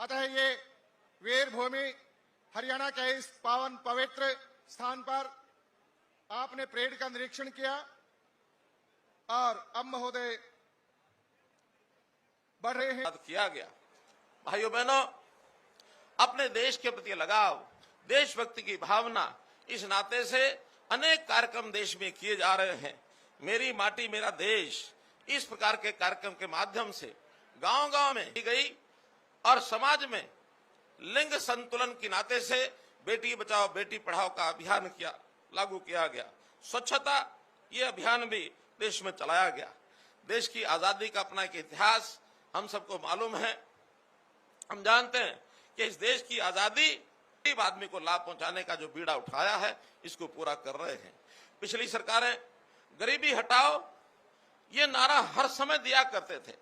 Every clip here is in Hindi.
अतः ये वीर भूमि हरियाणा के इस पावन पवित्र स्थान पर आपने परेड का निरीक्षण किया और अब महोदय बढ़ रहे हैं। किया गया। भाइयों बहनों, अपने देश के प्रति लगाव, देशभक्ति की भावना, इस नाते से अनेक कार्यक्रम देश में किए जा रहे हैं। मेरी माटी मेरा देश, इस प्रकार के कार्यक्रम के माध्यम से गांव-गांव में की गई और समाज में लिंग संतुलन के नाते से बेटी बचाओ बेटी पढ़ाओ का अभियान लागू किया गया। स्वच्छता ये अभियान भी देश में चलाया गया। देश की आजादी का अपना एक इतिहास हम सबको मालूम है। हम जानते हैं कि इस देश की आजादी गरीब आदमी को लाभ पहुंचाने का जो बीड़ा उठाया है, इसको पूरा कर रहे हैं। पिछली सरकारें गरीबी हटाओ ये नारा हर समय दिया करते थे,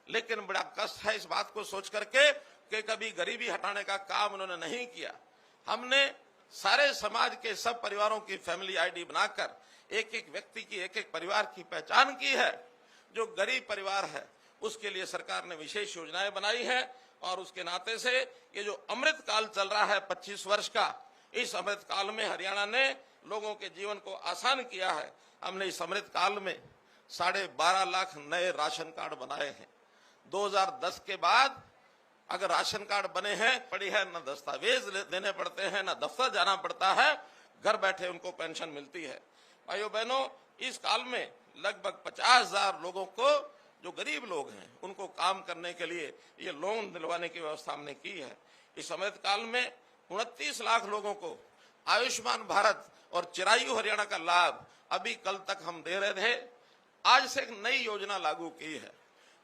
लेकिन बड़ा कष्ट है इस बात को सोच करके कि कभी गरीबी हटाने का काम उन्होंने नहीं किया। हमने सारे समाज के सब परिवारों की फैमिली आईडी बनाकर एक एक व्यक्ति की, एक एक परिवार की पहचान की है। जो गरीब परिवार है उसके लिए सरकार ने विशेष योजनाएं बनाई है और उसके नाते से ये जो अमृत काल चल रहा है 25 वर्ष का, इस अमृत काल में हरियाणा ने लोगों के जीवन को आसान किया है। हमने इस अमृत काल में 12.5 लाख नए राशन कार्ड बनाए हैं। 2010 के बाद अगर राशन कार्ड बने हैं, पड़ी है, न दस्तावेज देने पड़ते हैं, न दफ्तर जाना पड़ता है, घर बैठे उनको पेंशन मिलती है। भाइयों बहनों, इस काल में लगभग 50,000 लोगों को, जो गरीब लोग हैं, उनको काम करने के लिए ये लोन दिलवाने की व्यवस्था हमने की है। इस अमृत काल में 29 लाख लोगों को आयुष्मान भारत और चिरायु हरियाणा का लाभ अभी कल तक हम दे रहे थे। आज से एक नई योजना लागू की है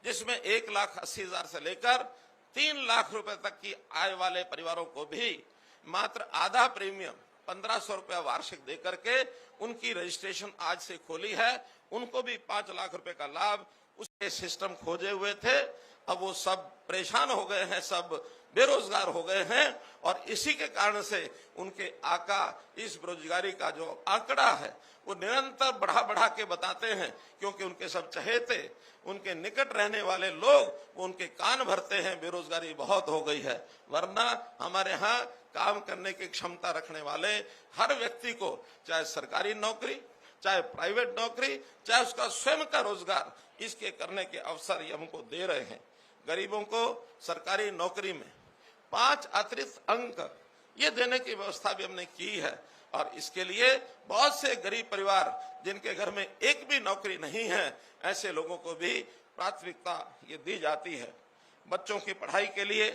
जिसमें 1,80,000 से लेकर 3 लाख रुपए तक की आय वाले परिवारों को भी मात्र आधा प्रीमियम 1,500 रुपया वार्षिक दे करके उनकी रजिस्ट्रेशन आज से खोली है। उनको भी 5 लाख रुपए का लाभ, उसके सिस्टम खोजे हुए थे, अब वो सब परेशान हो गए हैं, सब बेरोजगार हो गए हैं और इसी के कारण से उनके आका इस बेरोजगारी का जो आंकड़ा है वो निरंतर बढ़ा के बताते हैं, क्योंकि उनके सब चहेते, उनके निकट रहने वाले लोग वो उनके कान भरते हैं, बेरोजगारी बहुत हो गई है। वरना हमारे यहाँ काम करने की क्षमता रखने वाले हर व्यक्ति को, चाहे सरकारी नौकरी, चाहे प्राइवेट नौकरी, चाहे उसका स्वयं का रोजगार, इसके करने के अवसर ये हमको दे रहे हैं। गरीबों को सरकारी नौकरी में 5 अतिरिक्त अंक ये देने की व्यवस्था भी हमने की है और इसके लिए बहुत से गरीब परिवार जिनके घर में एक भी नौकरी नहीं है, ऐसे लोगों को भी प्राथमिकता ये दी जाती है। बच्चों की पढ़ाई के लिए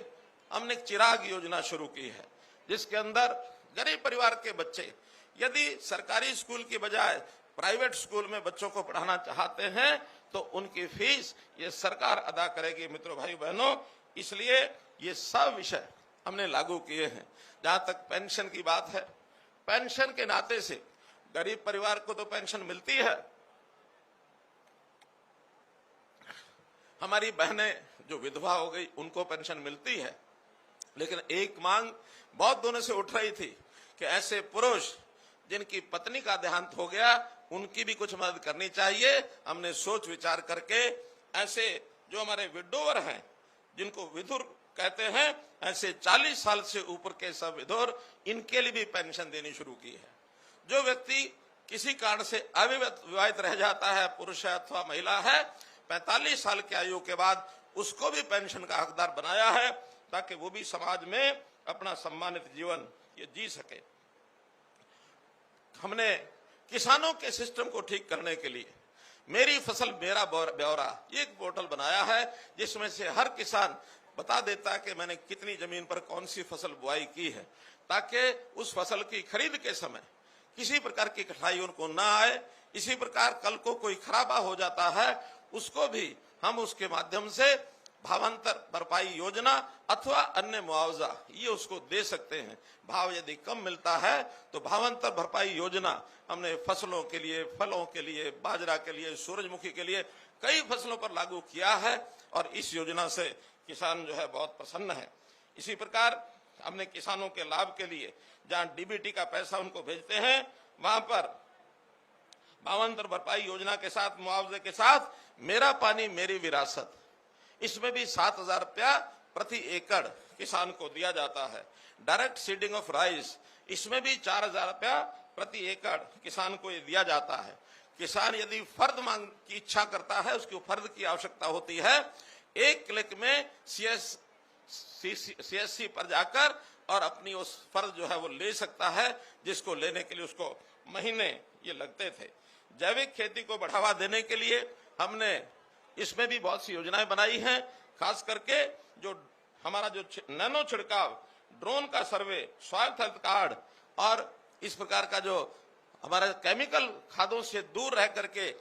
हमने एक चिराग योजना शुरू की है, जिसके अंदर गरीब परिवार के बच्चे यदि सरकारी स्कूल की बजाय प्राइवेट स्कूल में बच्चों को पढ़ाना चाहते हैं तो उनकी फीस ये सरकार अदा करेगी। मित्रों, भाई बहनों, इसलिए ये सब विषय हमने लागू किए हैं। जहां तक पेंशन की बात है, पेंशन के नाते से गरीब परिवार को तो पेंशन मिलती है। हमारी बहनें जो विधवा हो गई उनको पेंशन मिलती है, लेकिन एक मांग बहुत दिनों से उठ रही थी कि ऐसे पुरुष जिनकी पत्नी का देहांत हो गया उनकी भी कुछ मदद करनी चाहिए। हमने सोच विचार करके ऐसे जो हमारे विडोवर हैं, जिनको विधुर कहते हैं, ऐसे 40 साल से ऊपर के सब विधुर, इनके लिए भी पेंशन देनी शुरू की है। जो व्यक्ति किसी कारण से अविवाहित रह जाता है, पुरुष है अथवा महिला है, 45 साल की आयु के बाद उसको भी पेंशन का हकदार बनाया है, ताकि वो भी समाज में अपना सम्मानित जीवन ये जी सके। हमने किसानों के सिस्टम को ठीक करने के लिए मेरी फसल मेरा ब्यौरा ये एक पोर्टल बनाया है, जिसमें से हर किसान बता देता है कि मैंने कितनी जमीन पर कौन सी फसल बुआई की है, ताकि उस फसल की खरीद के समय किसी प्रकार की कठिनाई उनको ना आए। इसी प्रकार कल को कोई खराबा हो जाता है, उसको भी हम उसके माध्यम से भावांतर भरपाई योजना अथवा अन्य मुआवजा ये उसको दे सकते हैं। भाव यदि कम मिलता है तो भावांतर भरपाई योजना हमने फसलों के लिए, फलों के लिए, बाजरा के लिए, सूरजमुखी के लिए कई फसलों पर लागू किया है और इस योजना से किसान जो है बहुत प्रसन्न है। इसी प्रकार हमने किसानों के लाभ के लिए जहां डीबीटी का पैसा उनको भेजते हैं, वहां पर भावांतर भरपाई योजना के साथ, मुआवजे के साथ मेरा पानी मेरी विरासत, इसमें भी 7,000 रुपया प्रति एकड़ किसान को दिया जाता है। डायरेक्ट सीडिंग ऑफ राइस, इसमें भी 4,000 रुपया प्रति एकड़ किसान को ये दिया जाता है। किसान यदि फर्द मांग की इच्छा करता है, उसको फर्द की आवश्यकता होती है, एक क्लिक में सीएससी पर जाकर और अपनी उस फर्ज जो है वो ले सकता है, जिसको लेने के लिए उसको महीने ये लगते थे। जैविक खेती को बढ़ावा देने के लिए हमने इसमें भी बहुत सी योजनाएं बनाई हैं, खास करके जो हमारा जो नैनो छिड़काव, ड्रोन का सर्वे, सॉइल हेल्थ कार्ड और इस प्रकार का जो हमारा केमिकल खादों से दूर रह करके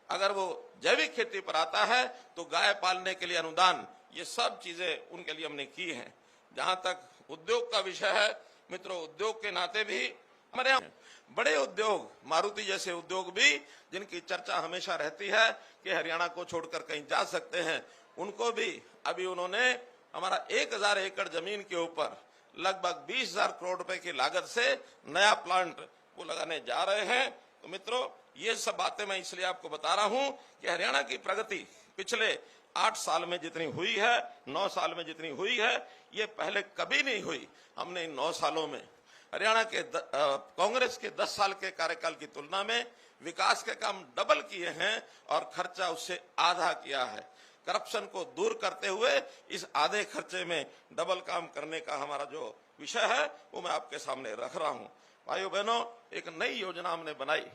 अगर वो जैविक खेती पर आता है तो गाय पालने के लिए अनुदान, ये सब चीजें उनके लिए हमने की हैं। जहां तक उद्योग का विषय है मित्रों, उद्योग के नाते भी हमारे यहाँ बड़े उद्योग, मारुति जैसे उद्योग भी, जिनकी चर्चा हमेशा रहती है कि हरियाणा को छोड़कर कहीं जा सकते हैं, उनको भी अभी उन्होंने हमारा 1,000 एकड़ जमीन के ऊपर लगभग 20,000 करोड़ रुपए की लागत से नया प्लांट वो लगाने जा रहे हैं। तो मित्रों, ये सब बातें मैं इसलिए आपको बता रहा हूं कि हरियाणा की प्रगति पिछले 8 साल में जितनी हुई है, 9 साल में जितनी हुई है, ये पहले कभी नहीं हुई। हमने इन 9 सालों में हरियाणा के कांग्रेस के 10 साल के कार्यकाल की तुलना में विकास के काम डबल किए हैं और खर्चा उससे आधा किया है। करप्शन को दूर करते हुए इस आधे खर्चे में डबल काम करने का हमारा जो विषय है वो मैं आपके सामने रख रहा हूं। भाइयों बहनों, एक नई योजना हमने बनाई।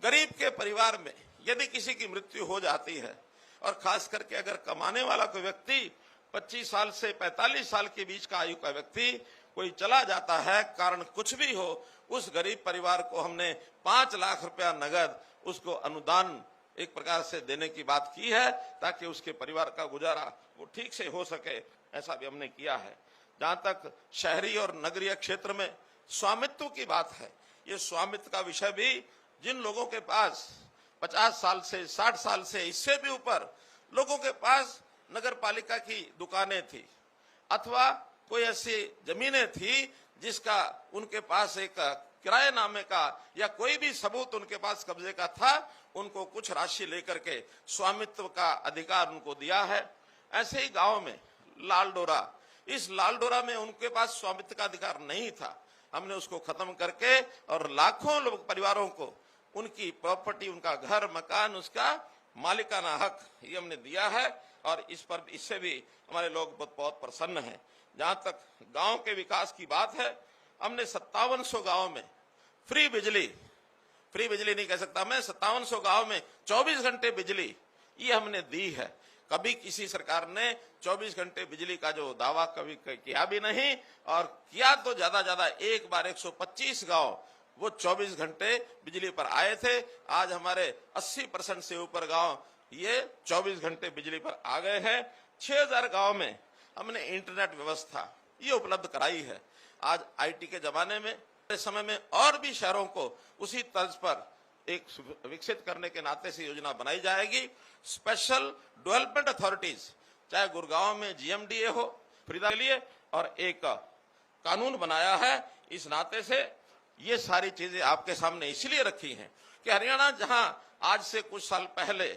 गरीब के परिवार में यदि किसी की मृत्यु हो जाती है और खास करके अगर कमाने वाला कोई व्यक्ति 25 साल से 45 साल के बीच का आयु का व्यक्ति कोई चला जाता है, कारण कुछ भी हो, उस गरीब परिवार को हमने 5 लाख रुपया नगद उसको अनुदान एक प्रकार से देने की बात की है, ताकि उसके परिवार का गुजारा वो ठीक से हो सके। ऐसा भी हमने किया है। जहां तक शहरी और नगरीय क्षेत्र में स्वामित्व की बात है, ये स्वामित्व का विषय भी जिन लोगों के पास 50 साल से 60 साल से इससे भी ऊपर लोगों के पास नगर पालिका की दुकानें थी अथवा कोई ऐसी जमीनें थी जिसका उनके पास एक किराएनामे का या कोई भी सबूत उनके पास कब्जे का था, उनको कुछ राशि लेकर के स्वामित्व का अधिकार उनको दिया है। ऐसे ही गांव में लालडोरा, इस लालडोरा में उनके पास स्वामित्व का अधिकार नहीं था, हमने उसको खत्म करके और लाखों लोग परिवारों को उनकी प्रॉपर्टी, उनका घर मकान, उसका मालिकाना हक ये हमने दिया है और इस पर इससे भी हमारे लोग बहुत प्रसन्न हैं। जहां तक गांव के विकास की बात है, हमने 5700 गांव में फ्री बिजली नहीं कह सकता मैं, 5700 गांव में 24 घंटे बिजली ये हमने दी है। कभी किसी सरकार ने 24 घंटे बिजली का जो दावा कभी किया भी नहीं, और किया तो ज्यादा एक बार 125 गांव वो 24 घंटे बिजली पर आए थे। आज हमारे 80% से ऊपर गांव ये 24 घंटे बिजली पर आ गए हैं। 6000 गांव में हमने इंटरनेट व्यवस्था ये उपलब्ध कराई है। आज आईटी के जमाने में समय में और भी शहरों को उसी तर्ज पर एक विकसित करने के नाते से योजना बनाई जाएगी। स्पेशल डेवलपमेंट अथॉरिटीज, चाहे गुड़गांव में जीएमडीए हो फरीदा के लिए, और एक कानून बनाया है। इस नाते से ये सारी चीजें आपके सामने इसलिए रखी हैं कि हरियाणा जहां आज से कुछ साल पहले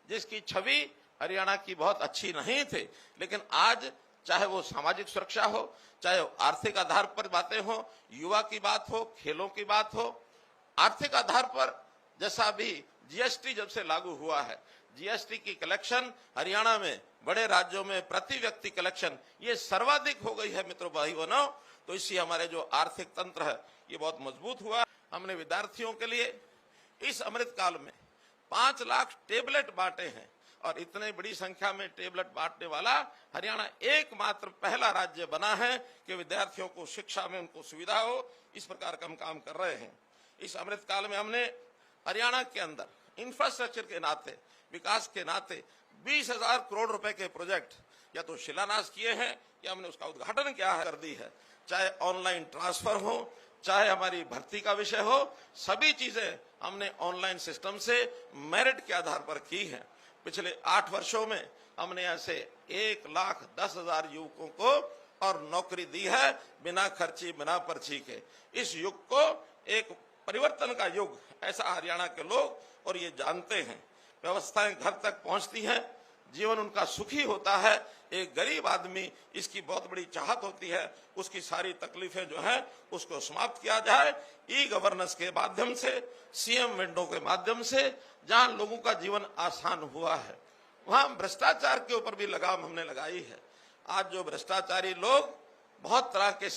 जिसकी छवि हरियाणा की बहुत अच्छी नहीं थी, लेकिन आज चाहे वो सामाजिक सुरक्षा हो, चाहे आर्थिक आधार पर बातें हो, युवा की बात हो, खेलों की बात हो, आर्थिक आधार पर जैसा भी जीएसटी जब से लागू हुआ है, जीएसटी की कलेक्शन हरियाणा में बड़े राज्यों में प्रति व्यक्ति कलेक्शन ये सर्वाधिक हो गई है मित्रों भाई बहनों। तो इससे हमारे जो आर्थिक तंत्र है ये बहुत मजबूत हुआ। हमने विद्यार्थियों के लिए इस अमृत काल में 5 लाख टेबलेट बांटे हैं और इतने बड़ी संख्या में टेबलेट बांटने वाला हरियाणा एकमात्र पहला राज्य बना है कि विद्यार्थियों को शिक्षा में उनको सुविधा हो। इस प्रकार का हम काम कर रहे हैं। इस अमृत काल में हमने हरियाणा के अंदर इंफ्रास्ट्रक्चर के नाते, विकास के नाते 20,000 करोड़ रुपए के प्रोजेक्ट या तो शिलान्यास किए हैं या हमने उसका उद्घाटन कर दी है। चाहे ऑनलाइन ट्रांसफर हो, चाहे हमारी भर्ती का विषय हो, सभी चीजें हमने ऑनलाइन सिस्टम से मेरिट के आधार पर की है। पिछले 8 वर्षों में हमने ऐसे 1,10,000 युवकों को और नौकरी दी है बिना खर्ची, बिना पर्ची के। इस युग को एक परिवर्तन का युग ऐसा हरियाणा के लोग और ये जानते हैं। व्यवस्थाएं घर तक पहुंचती हैं, जीवन उनका सुखी होता है। एक गरीब आदमी, इसकी बहुत बड़ी चाहत होती है, उसकी सारी तकलीफें जो हैं उसको समाप्त किया जाए ई गवर्नेंस के माध्यम से, सीएम विंडो के माध्यम से। जहां लोगों का जीवन आसान हुआ है वहां भ्रष्टाचार के ऊपर भी लगाम हमने लगाई है। आज जो भ्रष्टाचारी लोग बहुत तरह के